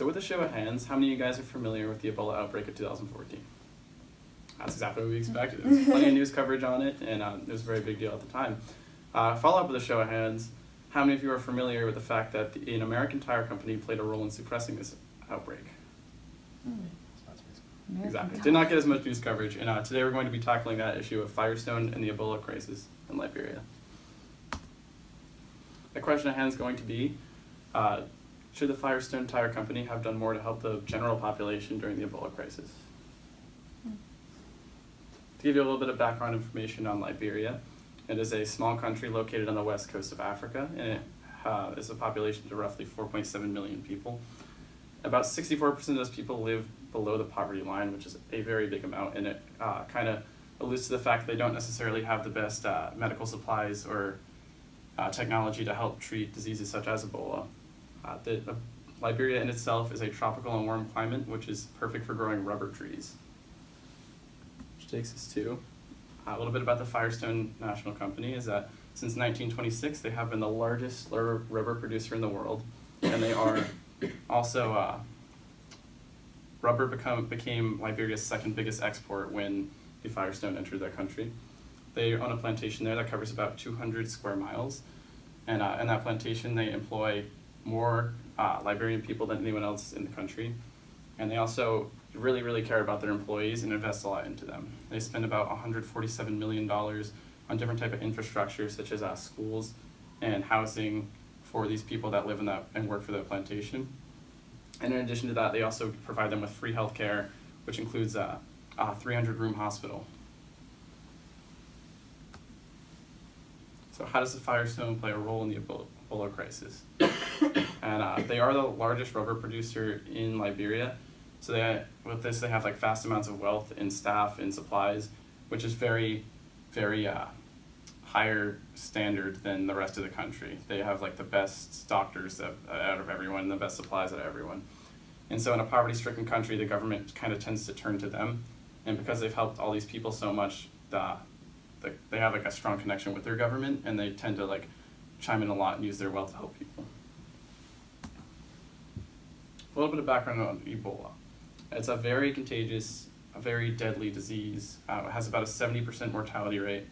So with a show of hands, how many of you guys are familiar with the Ebola outbreak of 2014? That's exactly what we expected. There was plenty of news coverage on it, and it was a very big deal at the time. Follow up with a show of hands, how many of you are familiar with the fact that an American tire company played a role in suppressing this outbreak? Exactly. Did not get as much news coverage, and today we're going to be tackling that issue of Firestone and the Ebola crisis in Liberia. The question at hand is going to be, should the Firestone Tire Company have done more to help the general population during the Ebola crisis? To give you a little bit of background information on Liberia, it is a small country located on the west coast of Africa, and it is a population of roughly 4.7 million people. About 64% of those people live below the poverty line, which is a very big amount, and it kind of alludes to the fact that they don't necessarily have the best medical supplies or technology to help treat diseases such as Ebola. Liberia in itself is a tropical and warm climate, which is perfect for growing rubber trees. Which takes us to a little bit about the Firestone National Company. Is that since 1926, they have been the largest rubber producer in the world, and they are also rubber became Liberia's second biggest export when the Firestone entered their country. They own a plantation there that covers about 200 square miles, and in that plantation they employ more Liberian people than anyone else in the country, and they also really care about their employees and invest a lot into them. They spend about $147 million on different type of infrastructure such as schools and housing for these people that live in that and work for the plantation. And in addition to that, they also provide them with free health care, which includes a 300-room hospital. So how does the Firestone play a role in the Ebola crisis? And they are the largest rubber producer in Liberia. So with this, they have like vast amounts of wealth in staff and supplies, which is very higher standard than the rest of the country. They have like the best doctors out of everyone, the best supplies out of everyone. And so in a poverty-stricken country, the government kind of tends to turn to them. And because they've helped all these people so much, they have like a strong connection with their government, and they tend to like chime in a lot and use their wealth to help people. A little bit of background on Ebola. It's a very contagious, a very deadly disease. It has about a 70% mortality rate,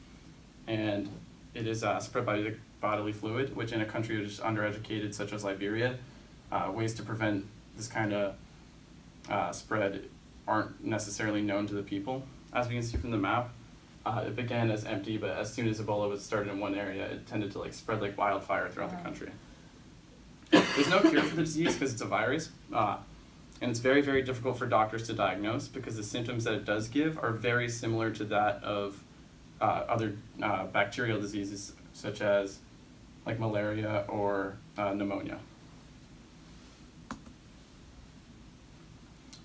and it is spread by the bodily fluid, which in a country which is undereducated such as Liberia, ways to prevent this kind of spread aren't necessarily known to the people. As we can see from the map, it began as empty, but as soon as Ebola was started in one area, it tended to like spread like wildfire throughout the country. There's no cure for the disease because it's a virus, and it's very difficult for doctors to diagnose because the symptoms that it does give are very similar to that of other bacterial diseases such as like malaria or pneumonia.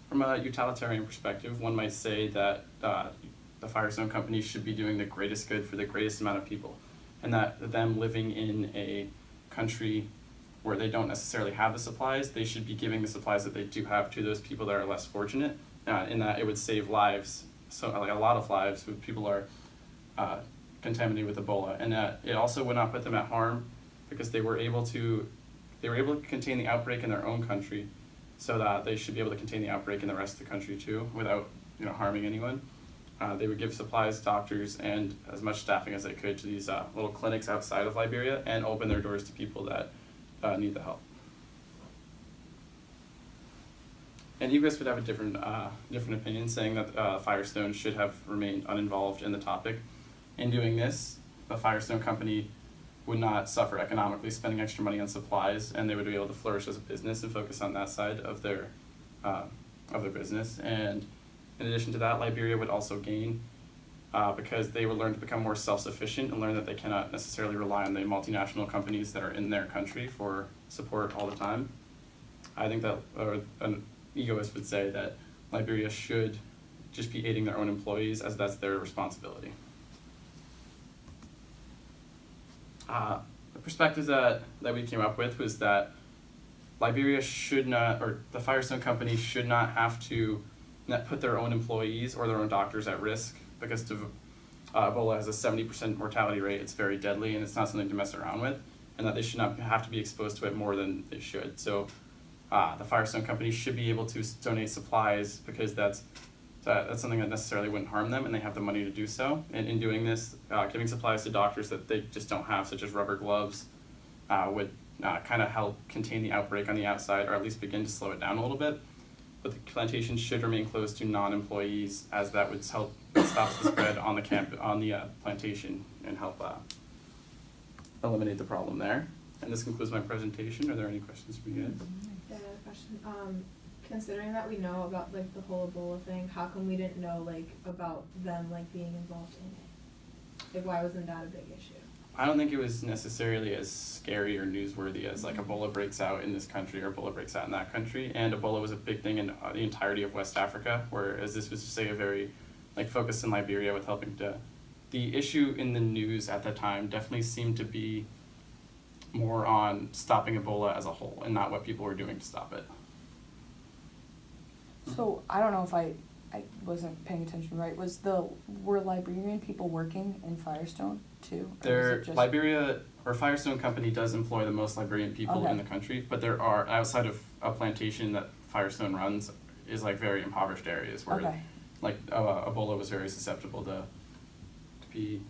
From a utilitarian perspective, one might say that the Firestone Company should be doing the greatest good for the greatest amount of people, and that them living in a country where they don't necessarily have the supplies, they should be giving the supplies that they do have to those people that are less fortunate, in that it would save lives, so like a lot of lives when people are contaminated with Ebola, and it also would not put them at harm because they were able to contain the outbreak in their own country, so that they should be able to contain the outbreak in the rest of the country too without harming anyone. They would give supplies, doctors, and as much staffing as they could to these little clinics outside of Liberia and open their doors to people that need the help. And you guys would have a different opinion, saying that Firestone should have remained uninvolved in the topic. In doing this, the Firestone Company would not suffer economically spending extra money on supplies, and they would be able to flourish as a business and focus on that side of their business. And in addition to that, Liberia would also gain because they would learn to become more self-sufficient and learn that they cannot necessarily rely on the multinational companies that are in their country for support all the time. I think that an egoist would say that Liberia should just be aiding their own employees, as that's their responsibility. The perspective that we came up with was that Liberia should not, or the Firestone Company should not have to put their own employees or their own doctors at risk, because Ebola has a 70% mortality rate. It's very deadly, and it's not something to mess around with, and that they should not have to be exposed to it more than they should. So the Firestone company should be able to donate supplies because that's something that necessarily wouldn't harm them, and they have the money to do so. And in doing this, giving supplies to doctors that they just don't have, such as rubber gloves, would kind of help contain the outbreak on the outside, or at least begin to slow it down a little bit. But the plantation should remain closed to non-employees, as that would help stop the spread on the plantation and help eliminate the problem there. And this concludes my presentation. Are there any questions from you guys? Yeah, I had a question. Considering that we know about like the whole Ebola thing, how come we didn't know like about them like being involved in it? Like, why wasn't that a big issue? I don't think it was necessarily as scary or newsworthy as like Ebola breaks out in this country or Ebola breaks out in that country. And Ebola was a big thing in the entirety of West Africa, whereas this was just a very like focused in Liberia with helping to. The issue in the news at that time definitely seemed to be more on stopping Ebola as a whole and not what people were doing to stop it. So I don't know if I wasn't paying attention right. Were Liberian people working in Firestone too? Liberia or Firestone Company does employ the most Liberian people Okay. in the country, but there are, outside of a plantation that Firestone runs, is like very impoverished areas where Okay. like Ebola was very susceptible to be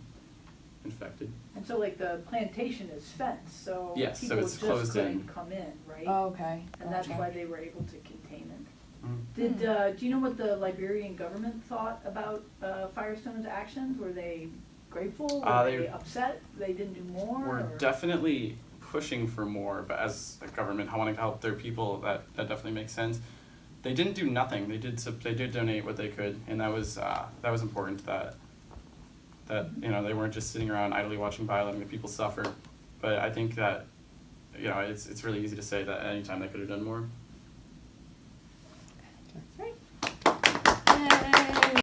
infected. And so like the plantation is fenced, so Yes, so people it's just closed couldn't in. come in, right? Oh, okay. And that's Gotcha. why they were able to contain it. Mm. Do you know what the Liberian government thought about Firestone's actions? Were they grateful? Were they upset they didn't do more? We're or? definitely pushing for more, but as a government wanting to help their people, that definitely makes sense. They didn't do nothing. They did donate what they could, and that was important. That they weren't just sitting around idly watching by, letting the people suffer. But I think that it's really easy to say that at any time they could have done more.